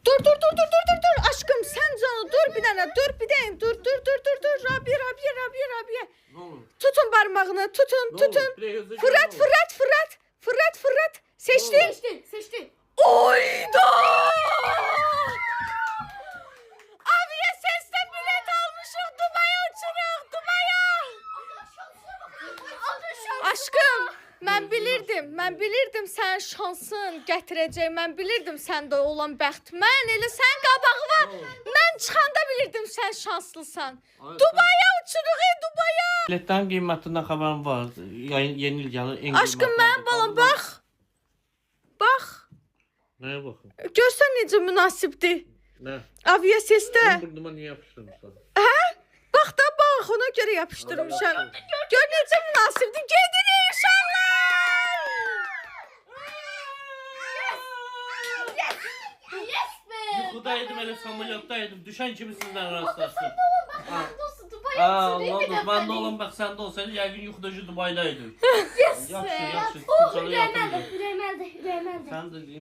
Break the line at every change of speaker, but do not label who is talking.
Dur dur dur dur dur dur dur. Aşkım sen canı dur bir tane dur bir tane dur. Rabia.
Ne olur?
Tutun parmağını tutun
Ne
tutun.
olur? Direkt hızlı
Fırat
gel, ne olur?
fırat. Seçtin.
Seçti.
Oyda! Aviases'te bilet almışım. Dubai'ye uçuruyoruz. Aşkım, mən bilirdim sən şansın gətirəcək. Mən bilirdim səndə olan bəxt. Mən elə sən qabağıma,
Ne olur?
mən çıxanda bilirdim sən şanslısan.
Ay,
Dubai'ye uçuruq, Dubai'ye.
Biletlerin kıymetinden haberim var. Yeni il gelir.
Aşkım mənim balam, bax. Bax.
Neye bakın?
Görsən necə münasibdir.
Ne?
Aviases'te.
Ben burnuma niye yapıştırmışlar?
Bax da bax, ona görə yapışdırmışam. Gör necə münasibdir. Gedin inşallah.
Yes be.
Yuxudaydım, elə samolyottaydım. Düşen kimi sizden rastlaştım.
Bak dostum Dubai'ye
Aa,
uçuruyor.
Allah ben de olan bak sen de olsaydın yəqin yuxudacı Dubai'daydı.
Yes
Yaxşı,
be.
yaxşı.
Oh,
Sana
Hüreymel'de.
yapayım.
Hüreymel'de.
Sen de